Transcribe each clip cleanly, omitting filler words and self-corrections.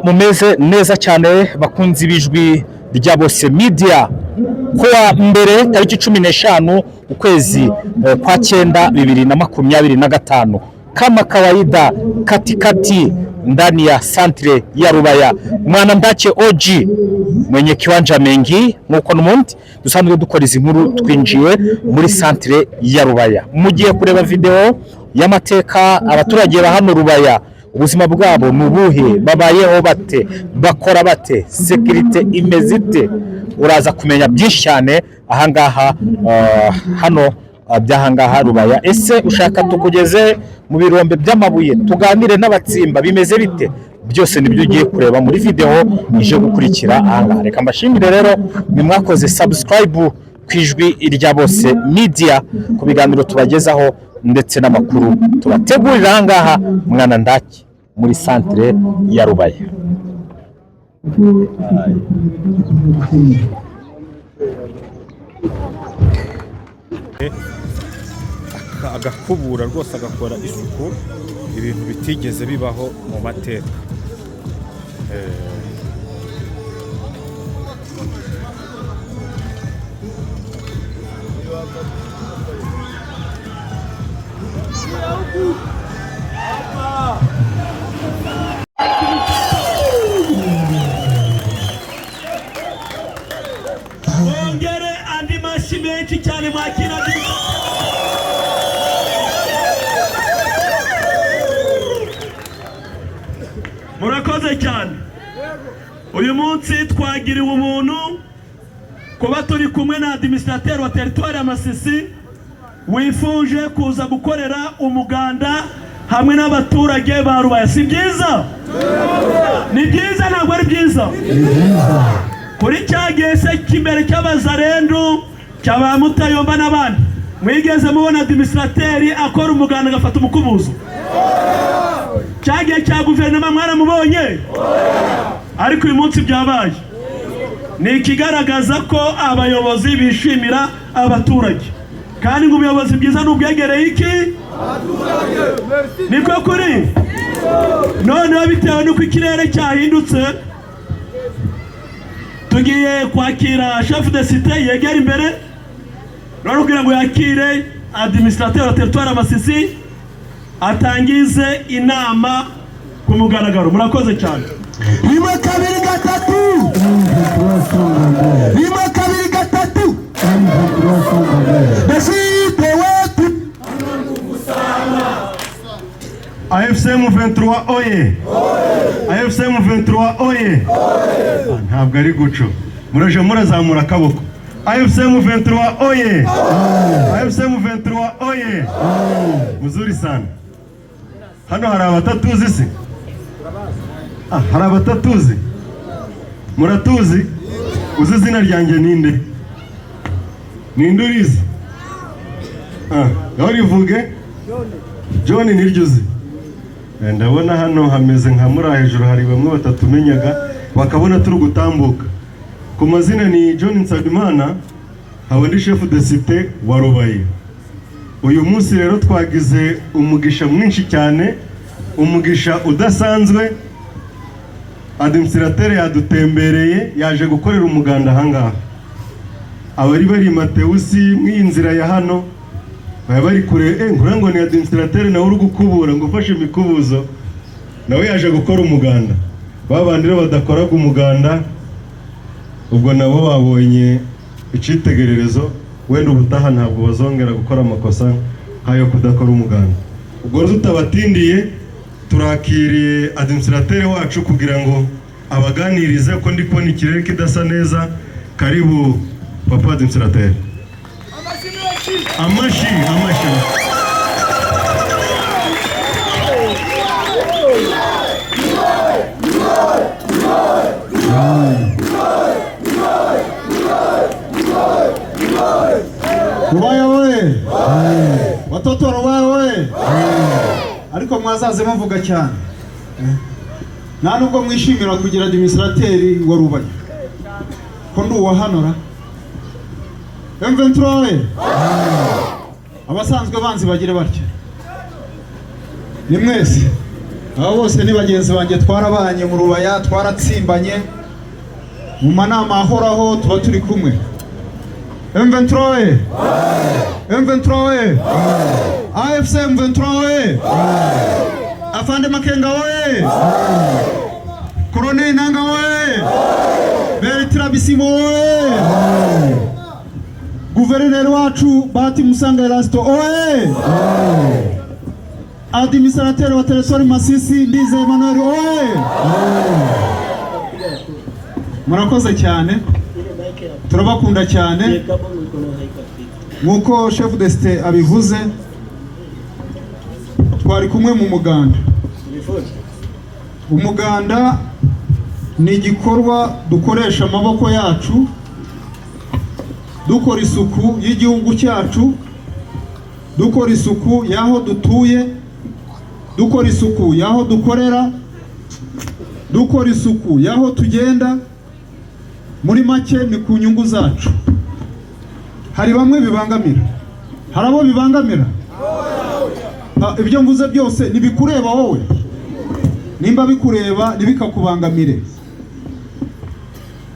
mumeze neza cyane bakunzi bijwi rya Bose Media kuwa mbere tariki 15 ukwezi kwa 9 2025 kama kawaida katikati ndani ya santre ya Rubaya mwana ndache OG mwenye kiwanja mengi nkuko n'umundi dusanzwe dukora izi nkuru twinjiye muri santre ya Rubaya mugiye kureba video y'amateka abaturage ba hano Rubaya ubuzima bwabo nubuhe babayeho bate bakora bate security imezite uraza kumenya byinshi cyane ahangaha hano byahangaha Rubaya. Ese ushaka tukugeze mu birombe by'amabuye tuganire n'abatsimba bimeze bite byose nibyo ugiye kureba muri video ije gukurikira ahangaha. Reka mbashimire rero nimwakoze subscribe kwijwi irya Bose Media ku biganiro tubagezaho ndetse n'amakuru tubategurira ahangaha mwana ndaki muri santre ya Rubaya. Agakubura rwose agakora isuku ibintu bitigeze bibaho mu mateka. Ongere andi mashi menshi cyane mwakira murakoze cyane. Uyu munsi twagiriwe ubuntu kuba turi kumwe na administrateur wa territoire ya Masisi wifuje kuza gukorera umuganda hamwe n'abaturage ba Rubaya. Si byiza? Ni byiza ntabwo ari byiza? Kuri cyagese kimbere cy'abazarendu cyaba Mutayomba n'abandi mwigeze mubona administrateur akora umuganda agafata umukubuzo? Cyagiye cya guverinoma mwaramubonye? Ariko uyu munsi byabaye. Ni ikigaragaza ko abayobozi bishimira abaturage kandi ngo ubuyobozi bwiza n'ubwegereye iki abaturage. Niko kuri none bitewe n'uko ikirere cyahindutse tugiye kwakira chef de cité yegera imbere none kugira ngo yakire administrateur wa territoire Masisi atangize inama ku mugaragaro. Murakoze cyane. Rimwe kabiri gatatu Desite wetu AFCM 23 oye. AFCM 23 oye. Ntabwo ari guco muraje murazamura akaboko. AFCM 23 oye. AFCM 23 oye. Muzuri sana. Hano hari abatatuzi se? Hari abatatuzi? Muratuzi? Uzi izina ryanjye ninde? Ninde urizi? Nawe rivuge? John niryozi. Ndabona hano hameze nka muri hejuru hari bamwe batatumenyaga bakabona turi gutambuka. Ku mazina ni John Nsabimana, habandi chef de cité wa Rubaya. Uyu munsi rero twagize umugisha mwinshi cyane, umugisha udasanzwe. Administrateur yadutembereye yaje gukorera umuganda hangaha. Abari bari Mateusi mwinzira ya hano bari kure ngo ni administrateur nawe uri gukubura ngo ufashe imikubuzo nawe yaje gukora umuganda. Babandira badakoraga umuganda ubwo nabo babonye icitegererezo wenda ubutaha ntabwo bazongera gukora amakosa hayo kudakora umuganda. Ubwo tutabatindiye turakiriye administrateur wacu kugira ngo abaganirize ko ndi kubona ikirere kidasa neza. Karibu papa administrateur. Amashi. Rubaya we watoto Rubaya we ariko mwazaze muvuga cyane nta nubwo mwishimira kugira administrateur wa Rubaya ko nduwahanora M23 we abasanzwe banzi bagire batya ni mwese aba bose ni bagenzi banjye twarabanye mu Rubaya, twaratsimbanye mu manama ahoraho, tuba turi kumwe. M23 M23 AFC M23 Afande Makenga oye, Colonel Nanga oye, Bertrand Bisimwa oye, Guverineri wacu Bahati Musanga Erasto oye, Administrateur wa Territoire Masisi Ndize Emmanuel oye. Murakoze cyane, turabakunda cyane. Nkuko chef de state abivuze, twari kumwe mu muganda. Umuganda ni igikorwa dukoresha amaboko yacu dukora isuku y'igihugu cyacu, dukora isuku yaho dutuye, dukora isuku yaho dukorera, dukora isuku yaho tugenda. Muri make ni ku nyungu zacu. Hari bamwe bibangamira, hari abo bibangamira. Ibyo mvuze byose nibikureba wowe, nimba bikureba nibikakubangamire.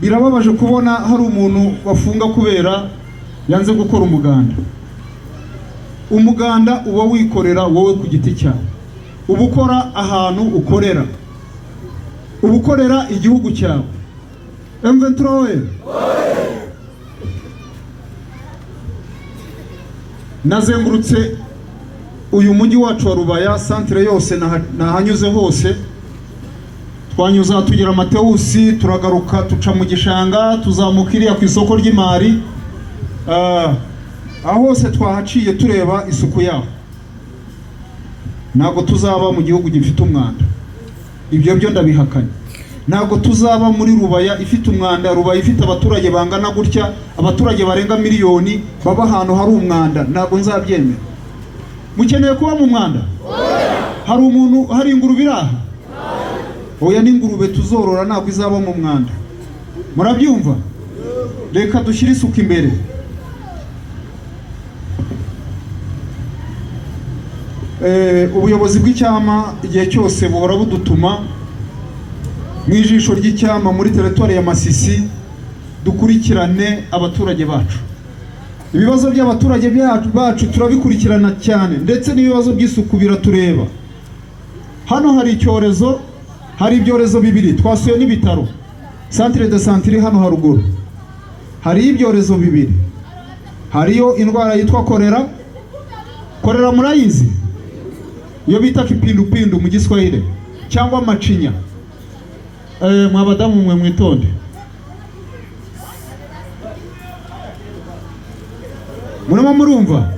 Birababaje kubona hari umuntu wafunga kubera yanze gukora umuganda. Umuganda uba wikorera wowe ku giti cyawe, uba ukora ahantu ukorera, uba ukorera igihugu cyawe. M23 nazengurutse uyu mujyi wacu wa Rubaya, centre yose nahanyuze hose. Twanyuza tugira Mateusi, turagaruka tuca mu gishanga, tuzamukiriya ku isoko ry'imari. Aho hose twahaciye tureba isuku yaho. Ntabwo tuzaba mu gihugu gifite umwanda, ibyo byo ndabihakanye. Ntabwo tuzaba muri Rubaya ifite umwanda. Rubaya ifite abaturage bangana gutya, abaturage barenga miliyoni, baba ahantu hari umwanda. Ntabwo nzabyemera. Mukeneye kuba mu mwanda? Hari umuntu, hari ingurube iraha? Oya, n'ingurube tuzorora ntabwo izaba mu mwanda. Murabyumva? Reka dushyire isuku imbere. Ubuyobozi bw'icyama igihe cyose buhora budutuma mu ijisho ry'icyama muri territoire ya Masisi, dukurikirane abaturage bacu. Ibibazo by'abaturage bacu turabikurikirana cyane, ndetse n'ibibazo by'isuku biratureba. Hano hari icyorezo, hari ibyorezo bibiri. Twasuye n'ibitaro centre de santé hano haruguru. Hari ibyorezo bibiri. Hariyo indwara yitwa korera murayizi, iyo bita kipindupindu mu Giswahili, cyangwa macinya. Mwabadamu mwe mwitonde. Murimo murumva?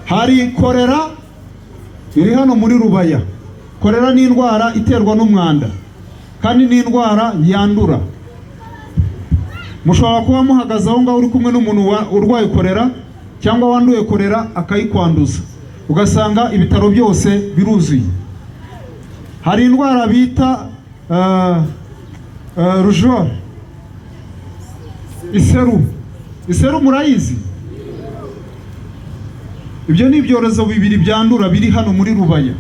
Hari korera iri hano muri Rubaya. Korera ni indwara iterwa n'umwanda, kandi ni indwara yandura. Mushobora kuba muhagaze aho ngaho uri kumwe n'umuntu urwaye korera cyangwa wanduye korera akayikwanduza, ugasanga ibitaro byose biruzuye. Hari indwara bita rujol, iseru murayizi? Ibyo ni ibyorezo bibiri byandura biri hano muri Rubaya.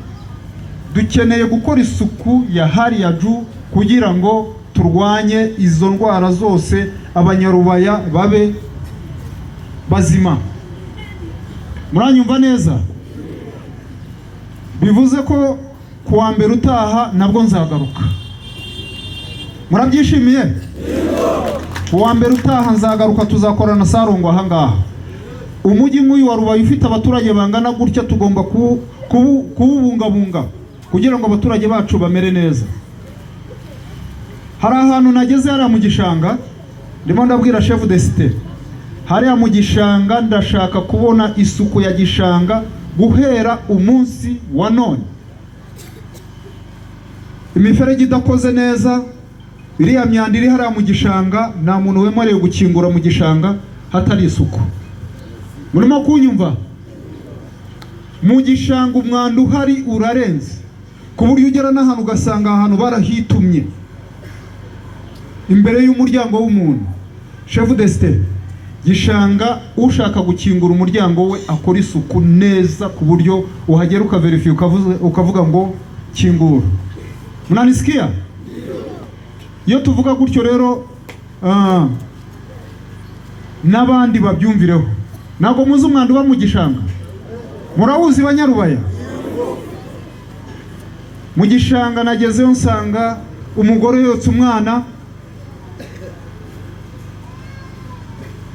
Dukeneye gukora isuku ya hariya juu kugira ngo turwanye izo ndwara zose, abanyarubaya babe bazima. Muranyumva neza? Bivuze ko kuwa mbere utaha nabwo nzagaruka. Murabyishimiye? Kuwa mbere utaha nzagaruka, tuzakorana Sarongo aha ngaha. Umujyi nk'uyu wa Rubaya ufite abaturage bangana gutya, tugomba kuwubungabunga kugira ngo abaturage bacu bamere neza. Hari ahantu nageze hariya mu gishanga, ndimo ndabwira chef de cité, hariya mu gishanga ndashaka kubona isuku ya gishanga guhera umunsi wa none. Imiferege idakoze neza, iriya myanda iri hariya mu gishanga, nta muntu wemerewe gukingura mu gishanga hatari isuku. Murimo kunyumva? Mu gishanga umwanda uhari urarenze, ku buryo ugera n'ahantu ugasanga ahantu barahitumye imbere y'umuryango w'umuntu. Chef de cité, gishanga ushaka gukingura umuryango we akora isuku neza ku buryo uhagera ukaverifiye ukavuga ngo kingura. Mnanisikia? Iyo tuvuga gutyo rero n'abandi babyumvireho. Ntabwo muzi umwanda uba mu gishanga. Murawuzi Banyarubaya? Mu gishanga nagezeyo nsanga umugore yotse umwana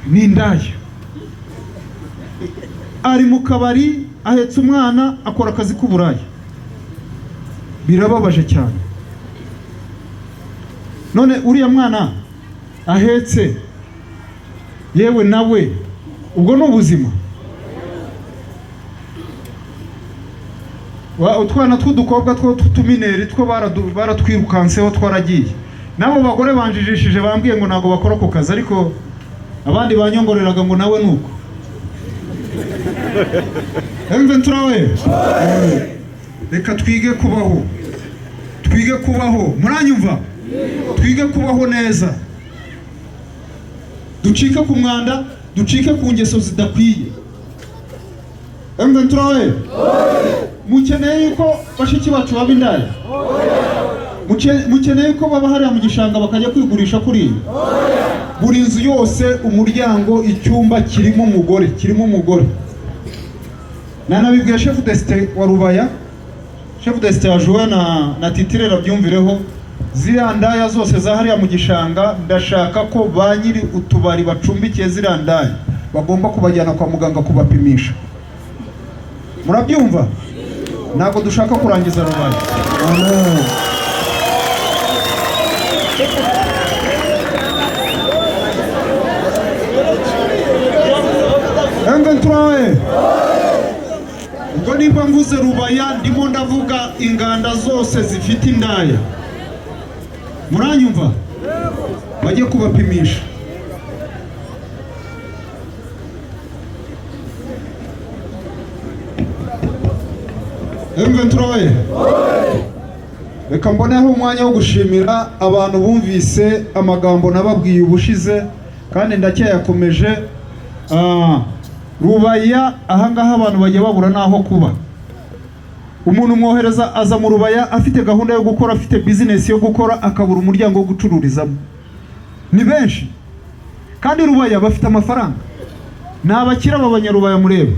n'indaya. Ari mu kabari ahetse umwana akora akazi k'uburaya. Birababaje cyane. None uriya mwana ahetse yewe nawe ubwo no ubuzima. Utwana tw'udukobwa tw'utumineri two baratwirukanseho twaragiye. Nabo bagore banjijishije bambwiye ngo ntago bakora ku kazi, ariko abandi banyongoreraga ngo nawe nuko. Ventura we, reka twige kubaho. Twige kubaho. Muranyumva? Twige kubaho neza. Ducike ku mwanda, ducike ku ngeso zidakwiye. Ventura we, mukeneye ko bashiki bacu baba indaya? Mukeneye ko baba hariya mu gishanga bakajya kwigurisha kuri? Buri nzu yose umuryango icyumba kirimo umugore. Nanabibwiye chef d'estate wa Rubaya, chef d'estate yajuwe na titirera byumvireho, ziriya ndaya zose za hariya mu gishanga ndashaka ko ba nyiri utubari bacumbikiye ziriya ndaya bagomba kubajyana kwa muganga kubapimisha. Murabyumva? Ntabwo dushaka kurangiza Rubaya. Ventura ubwo nimba mvuze Rubaya ndimo ndavuga inganda zose zifite indaya. Muranyumva? Bajye kubapimisha. Ventura reka mboneho umwanya wo gushimira abantu bumvise amagambo nababwiye ubushize kandi ndacyayakomeje. Rubaya ahangaha abantu bajya babura naho kuba. Umuntu mwohereza aza mu Rubaya afite gahunda yo gukora, afite business yo gukora, akabura umuryango wo gucururizamo. Ni benshi kandi Rubaya bafite amafaranga. N'abakira b'Abanyarubaya mureba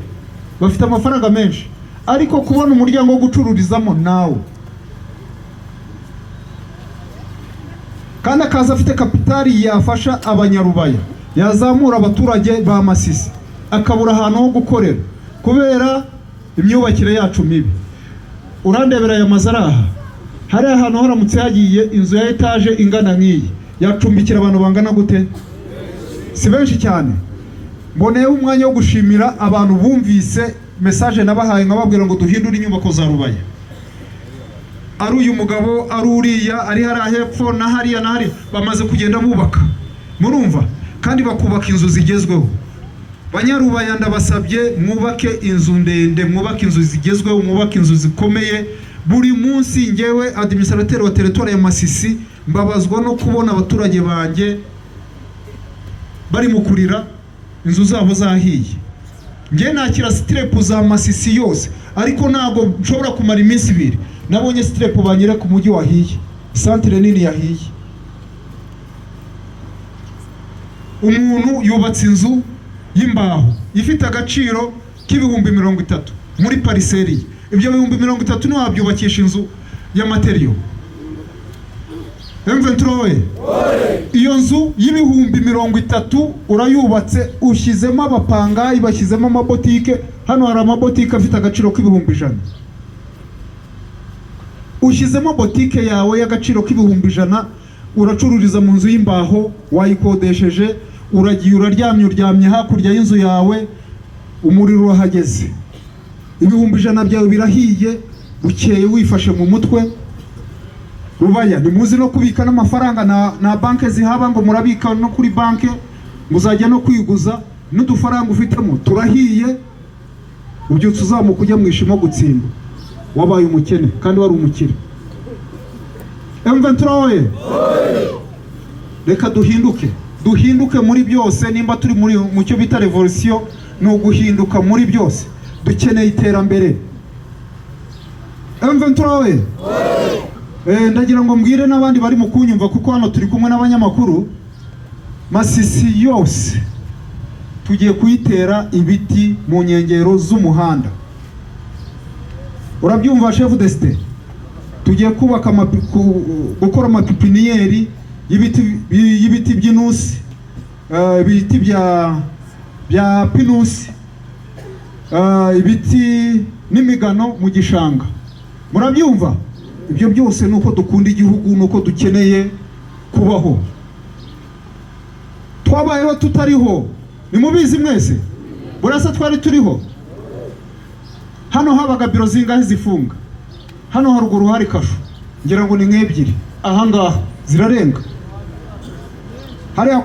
bafite amafaranga menshi, ariko kubona umuryango wo gucururizamo nawo. Kandi akaza afite kapitali yafasha Abanyarubaya, yazamura abaturage ba Masisi, akabura ahantu ho gukorera kubera imyubakire yacu mibi. Urandebera ya mazaraha hari ahantu haramutse hagiye inzu ya etage ingana nk'iyi yacumbikira abantu bangana gute? Si benshi cyane. Mboneye umwanya wo gushimira abantu bumvise message nabahaye nkababwira ngo duhindure inyubako za Rubaya. Ari uyu mugabo, ari uriya, ari hariya hepfo na hariya na hariya bamaze kugenda bubaka. Murumva? Kandi bakubaka inzu zigezweho. Banyarubaya ndabasabye mwubake inzu ndende, mwubake inzu zigezweho, mwubake inzu zikomeye. Buri munsi ngewe administrateur wa territoire ya Masisi mbabazwa no kubona abaturage banjye bari mukurira inzu zabo zahiye. Nge nakira strep za Masisi yose, ariko nago nshobora kumara iminsi 2 nabonye strep banyire ku mujyi wahiye, centre nini yahiye. Umuntu yubatse inzu y'imbaho ifite agaciro k'ibihumbi 30 muri pariseri. Ibyo bihumbi 30 ni wabyubakisha inzu ya material. Ventura iyo nzu y'ibihumbi 30 urayubatse, ushyizemo abapangayi, bashyizemo amabotike. Hano hari amabotike afite agaciro k'ibihumbi 100. Ushyizemo botike yawe y'agaciro k'ibihumbi 100, uracururiza mu nzu y'imbaho, wayikodesheje, uragiye uryamye hakurya y'inzu yawe, umuriro urahageze. Ibihumbi 100 byawe birahiye, ukeye wifashe mu mutwe. Rubaya nimuzi no kubika n'amafaranga na banke zihaba, ngo murabika no kuri banke, muzajya no kwiguza n'udufaranga ufitemo turahiye. Ubyutse uzamuka ujya mwishimo gutsimba, wabaye umukene kandi wari umukire. Ventura reka duhinduke muri byose. Nimba turi muri mu cyo bita revolution, no guhinduka muri byose. Dukeneye iterambere. M23 we ndagira ngo mbwire n'abandi bari mu kunyumva kuko hano turi kumwe n'abanyamakuru. Masisi yose tugiye kuyitera ibiti mu nkengero z'umuhanda. Urabyumva chef de state? Tugiye kubaka gukora amapipiniyeri y'ibiti by'inusi, ibiti bya pinusi, ibiti n'imigano mu gishanga. Murabyumva? Ibyo byose nuko dukunda igihugu, nuko dukeneye kubaho. Twabayeho tutariho, nimubizi mwese. Burasa twari turiho. Hano habaga biro zingahe zifunga? Hano haruguru hari kasho, ngira ngo ni nk'ebyiri. Aha ngaha zirarenga. Hariya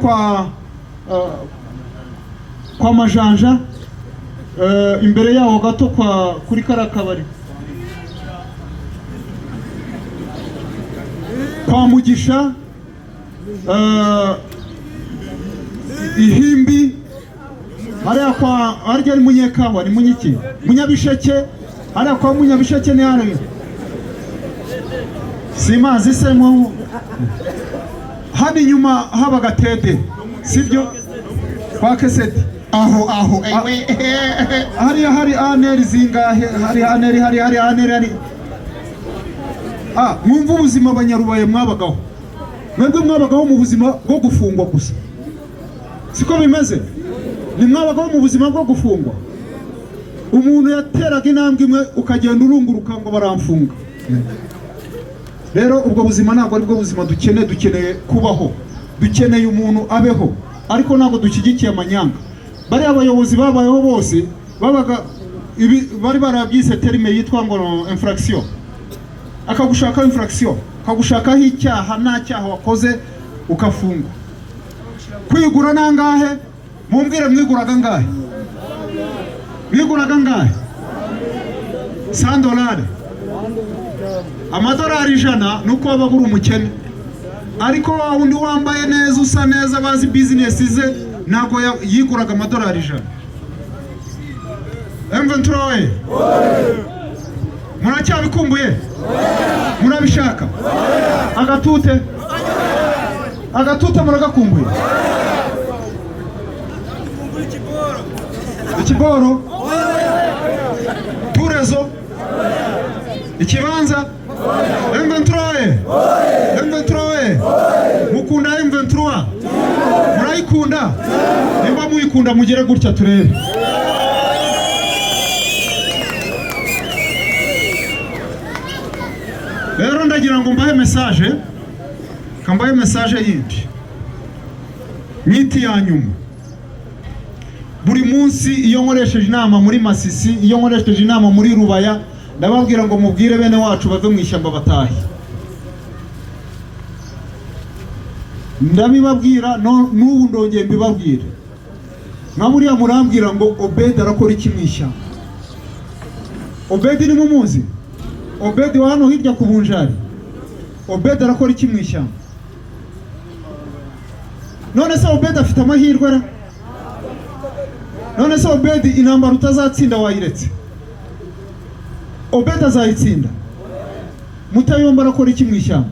kwa Majanja, imbere yaho gato kuri Karakabari, kwa Mugisha, Ihimbi, hariya harya ari Munyekawa, ni Munyiki, Munyabisheke, hariya kwa Munyabisheke ni hano. Simazi se mu hano inyuma habaga Tede, sibyo? Kwa Keseti. Aho hari aneri zingahe? Hari aneri. Mwumva ubuzima abanyarubaye mwabagaho. Mwebwe mwabagaho mu buzima bwo gufungwa gusa. Siko bimeze? Ni mwabagaho mu buzima bwo gufungwa. Umuntu yateraga intambwe imwe ukagenda urunguruka ngo baramfunga. Rero ubwo buzima ntabwo ari bwo buzima dukeneye kubaho. Dukeneye umuntu abeho, ariko ntabwo dushyigikiye amanyanga. Bari abayobozi babayeho bose babaga bari barabyise terime yitwa ngo infraction. Akagushaka infraction, akagushakaho icyaha, nta cyaha wakoze ukafungwa. Kwigura nangahe? Mumbwire mwiguraga ngahe? Mwiguraga ngahe? $100. Amadolari 100 nuko wabaga uri umukene. Ariko wundi wambaye neza, usa neza, bazi business ze, ntago yiguraga amadolari 100. M23 muracyabikumbuye? Murabishaka? Agatute muragakumbuye? Ikiboro? Turezo? Ikibanza? M23 mukunda M23? Murayikunda? Nimba muyikunda mugere gutya turebe. Rero ndagira ngo mbahe message, kambaye message yindi. Miti ya nyuma. Buri munsi iyo nkoresheje inama muri Masisi, iyo nkoresheje inama muri Rubaya, ndababwira ngo mubwire bene wacu bave mu ishyamba batahe. Ndabibabwira n'ubu ndongeye mbibabwira. Nka buriya murambwira ngo Obed arakora iki mu ishyamba? Obed ni mumuzi? Obed wa hano hirya ku Bunjari. Obed arakora iki mu ishyamba? None se Obed afite amahirwe ra? None se Obed intambara utazatsinda wayiretse? Obed azayitsinda. Mutayomba arakora iki mu ishyamba?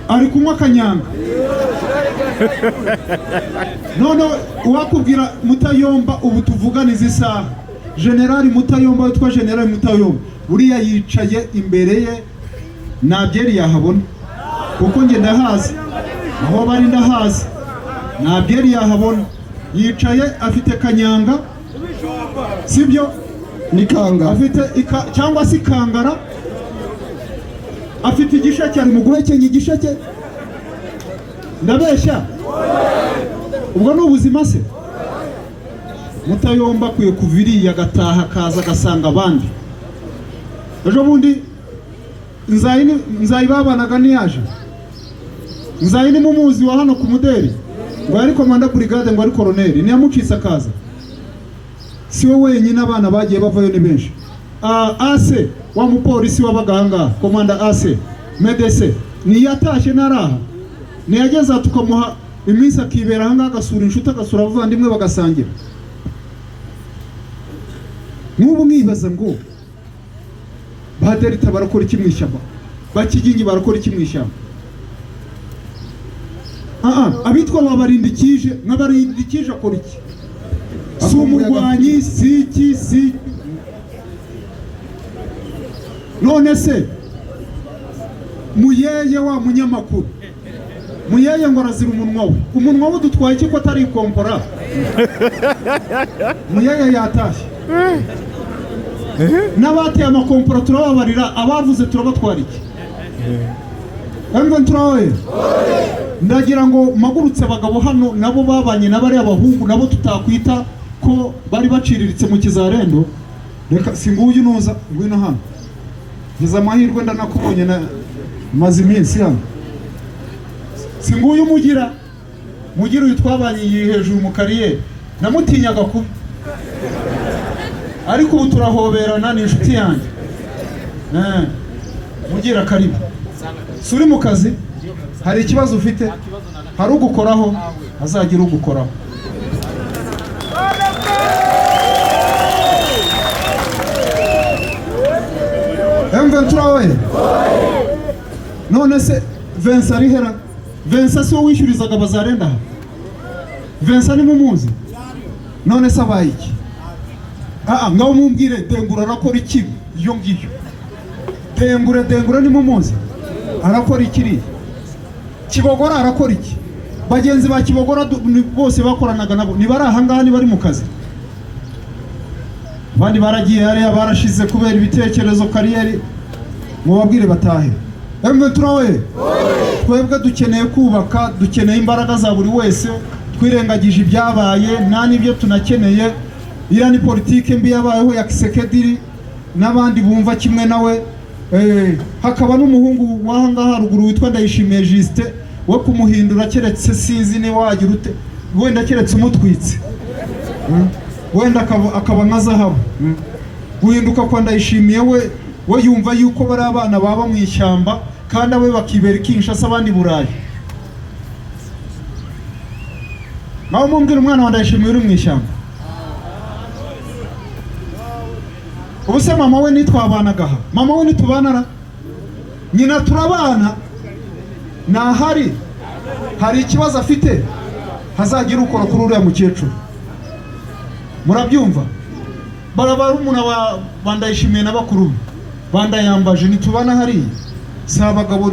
Ari kunywa kanyanga. None wakubwira Mutayomba ubu tuvuganiza isaha. General Mutayomba witwa General Mutayomba buriya yicaye imbere ye nabyeri yahabona kuko nge ndahazi aho bari ndahazi nabyeri yahabona yicaye afite kanyanga sibyo nikanga afite cyangwa si kangara afite igisheke ari mu guhekenya igisheke ndabeshya ubwo ni ubuzima se Mutayomba kwiye kuviri yagataha kaza gasanga abandi ejo bundi nzayibabanaga niyaje nzayini mumuzi wa hano ku Muderi ngo ari komanda brigade ngo ari colonel ni yamucisa kaza siwe wenyine abana bagiye bavayo ni benshi ase wa mupolisi wabaganga komanda ase medese ni yatashe naraha ni yageza tukamuha iminsi akibera hanga agasura inshuti agasura abavandimwe bagasangira nk'ubu mwibaza ngo ba Delta barakora iki mu ishyamba, ba Kigingi barakora iki mu ishyamba? Abitwa babarindikije, nk'abarindikije akora iki? Si umurwanyi, si iki. None se Muyeye wa munyamakuru, Muyeye ngo arazira umunwa we dutwaye iki ko atari ikompora? Muyeye yatashye. N'abateye amakompora turababarira, abavuze turabatwara iki? Turawe ndagira ngo magurutse abagabo hano nabo babanye n'abari abahungu nabo tutakwita ko bari baciriritse mu kizarendo. Reka singuyu nuza ngwino hano, ngize amahirwe ndanakubonye na maze iminsi hano. Singuyu mugira uyu twabanye hejuru mu kariyeri, namutinyaga kuba, ariko ubu turahoberana, ni inshuti yanjye. Mugira karibu. Suri mu kazi, hari ikibazo ufite, hari ugukoraho, azagira ugukoraho. Turawe none se Vincent ari hera? Vincent si wo wishyurizaga bazarenda aha? Vincent ni mumuzi? None se abaye iki? Ngaho mumbwire Dengura arakora iki iyo ngiyo? Dengura ni mumuzi? Arakora iki? Kibogora arakora iki? Bagenzi ba Kibogora bose bakoranaga nabo ni bari aha ngaha, ni bari mu kazi. Bandi baragiye hariya barashize kubera ibitekerezo kariyeri, mubabwire batahe. Turawe twebwe dukeneye kubaka, dukeneye imbaraga za buri wese, twirengagije ibyabaye nta n'ibyo tunakeneye. Iriya ni politike mbi yabayeho ya Kisekedi n'abandi bumva kimwe nawe. Hakaba n'umuhungu w'ahangaha haruguru witwa Ndayishimiye Justin, we kumuhindura keretse sinzi ni wagira ute, wenda keretse umutwitse, wenda akaba nka zahabu. Guhinduka kwa Ndayishimiye we yumva yuko bari abana baba mu ishyamba kandi abe bakibera Kinshasa abandi Burayi. Naho mumbwira umwana wa Ndayishimiye uri mu ishyamba. Ubuse mama we nitwabanaga aha, mama we nitubanara, nyina turabana, nahari hari ikibazo afite, hazagira ukora kuri uriya mukecuru. Murabyumva? Barabara umuntu wa Ndayishimiye n'abakuru bandayambaje, nitubana hari si abagabo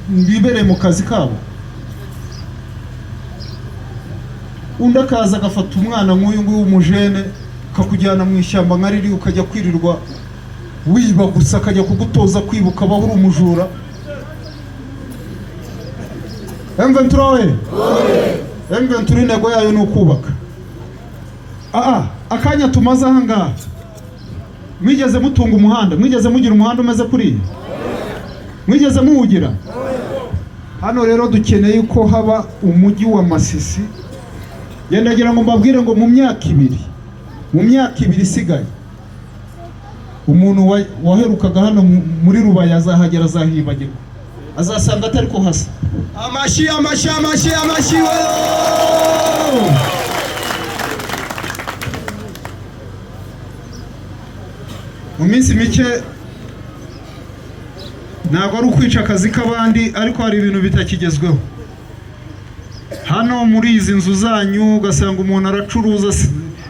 bibereye mu kazi kabo. Undi akaza agafata umwana nk'uyu nguyu w'umujene kakujyana mu ishyamba nka riri, ukajya kwirirwa wiba gusa, akajya kugutoza kwibuka abaho uri umujura. Turawe turi intego yayo ni ukubaka. Akanya tumaze aha ngaha, mwigeze mutunga umuhanda? Mwigeze mugira umuhanda umeze kuriya? Mwigeze muwugira? Hano rero dukeneye ko haba umujyi wa Masisi. Yendagira ngo mbabwire ngo mu myaka ibiri isigaye, umuntu waherukaga hano muri Rubaya azahagera, azahibagirwa, azasanga atari ko hasa. Amashi mu minsi mike, ntabwo ari ukwica akazi k'abandi, ariko hari ibintu bitakigezweho hano muri izi nzu zanyu. Ugasanga umuntu aracuruza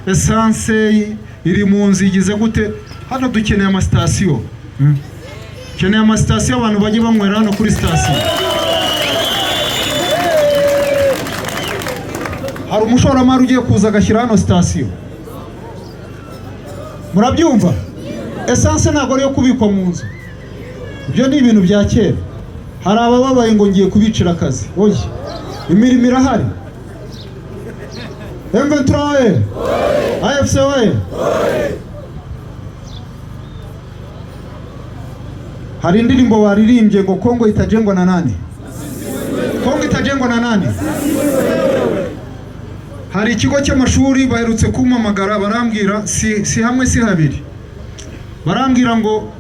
esanse iri mu nzu igize gute. Hano dukeneye amasitasiyo, dukeneye amasitasiyo, abantu bajye banywera hano kuri sitasiyo. Hari umushoramari ugiye kuza agashyira hano sitasiyo. Murabyumva? Esanse ntabwo ari yo kubikwa mu nzu, ibyo ni ibintu bya kera. Hari abababaye ngo ngiye kubicira akazi. Oya, imirimo irahari. Turawe AFC we, hari indirimbo baririmbye ngo Kongo itajengwa na nani? Kongo itajengwa na nani? Hari ikigo cy'amashuri baherutse kumpamagara barambwira, si hamwe si habiri, barambwira ngo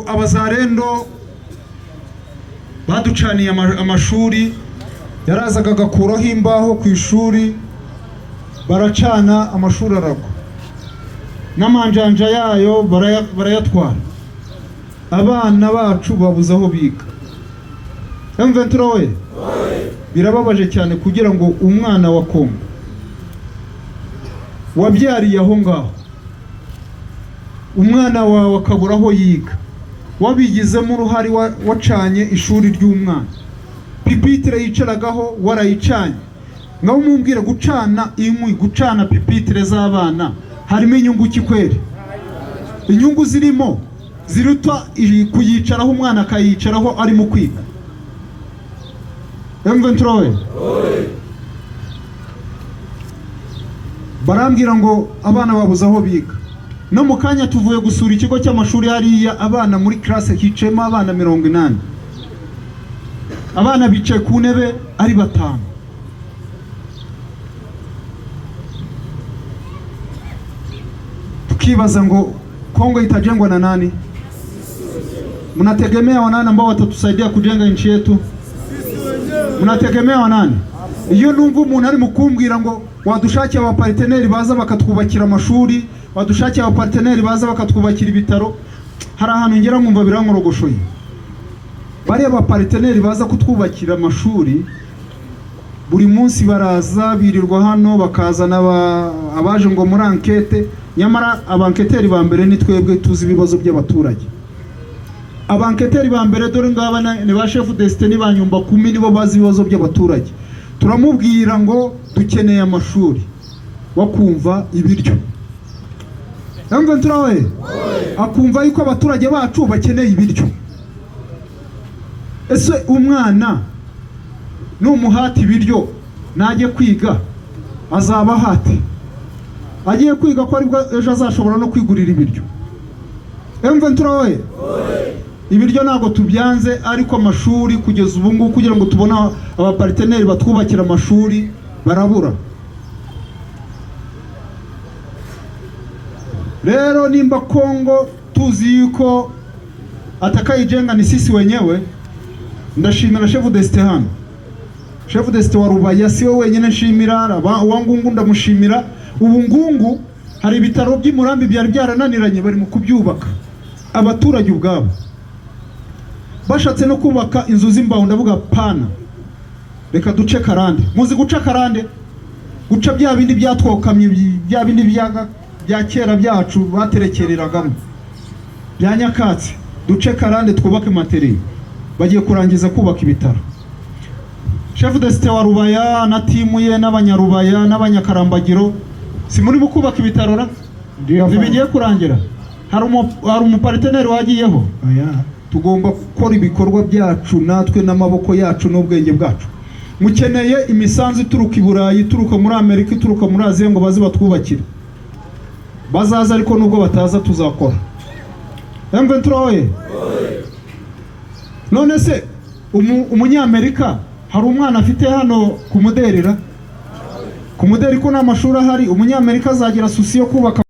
abazarendo baducaniye amashuri, yarazaga agakuraho imbaho ku ishuri, baracana amashuri aragwa. n'amanjanja yayo barayatwara, abana bacu babuze aho biga. M23 we birababaje cyane kugira ngo umwana wa Kongo wabyariye aho ngaho, umwana wawe akabura aho yiga, wabigizemo uruhare, wacanye ishuri ry'umwana, pipitire yicaragaho warayicanye. Ngaho mumbwire gucana inkwi, gucana pipitire z'abana harimo inyungu kikwere? Inyungu zirimo ziruta kuyicaraho umwana akayicaraho arimo kwiga. M23 barambwira ngo abana babuze aho biga. No mu kanya tuvuye gusura ikigo cy'amashuri hariya, abana muri classe hicemo abana 80, abana bicaye ku ntebe ari 5. Tukibaza ngo Kongo itajengwa na nani? Mnategemea wanani ambao watatusaidia kujenga nchi yetu? Mnategemea wanani? Iyo numva umuntu ari mukumbwira ngo wadushakiye abaparteneri baza bakatwubakira amashuri, wadushakiye abaparteneri baza bakatwubakira ibitaro, hari ahantu ngera nkumva birankorogoshoye. Bari abaparteneri baza kutwubakira amashuri, buri munsi baraza birirwa hano bakazana abaje ngo muri enquête, nyamara abanketeri ba mbere ni twebwe tuzi ibibazo by'abaturage. Abanketeri ba mbere dore ngaba ni ba chef de state, ni banyumba 10 nibo bazi ibibazo by'abaturage. Turamubwira ngo dukeneye amashuri, wakumva ibiryo. M23 akumva yuko abaturage bacu bakeneye ibiryo. Ese umwana n'umuhati ibiryo najye kwiga azaba hati? Agiye kwiga ko aribwo ejo azashobora no kwigurira ibiryo. M23 ibiryo ntago tubyanze, ariko amashuri kugeza ubu ngubu kugira ngo tubona abaparteneri batwubakira amashuri barabura. Rero nimba Kongo tuzi yuko atakayijenga ni sisi wenyewe, ndashimira chef de state hano, chef de state wa Rubaya siwe wenyine nshimira, wangungu ndamushimira. Ubu ngungu hari ibitaro by'Imurambi byari byarananiranye bari mu kubyubaka. Abaturage ubwabo bashatse no kubaka inzu z'imbaho, ndavuga pana reka duce karande. Muzi guca karande? Guca bya bindi byatwokamye, bya bindi bya kera byacu baterekereragamo bya nyakatsi. Duce karande twubake materiye. Bagiye kurangiza kubaka ibitaro. Chef de state wa Rubaya na timu ye n'abanyarubaya n'abanyakarambagiro si muri bukubaka ibitaro ra bigiye kurangira. Hari umuparteneri wagiyeho. Tugomba gukora ibikorwa byacu natwe n'amaboko yacu n'ubwenge bwacu. Mukeneye imisanzu ituruka i Burayi, ituruka muri Amerika, ituruka muri Aziya ngo baze batwubakire. Bazaza ariko nubwo bataza tuzakora. M23 none se umunyamerika hari umwana afite hano kumuderera? Kumuderi ko n'amashuri ahari, umunyamerika azagira susi yo kubaka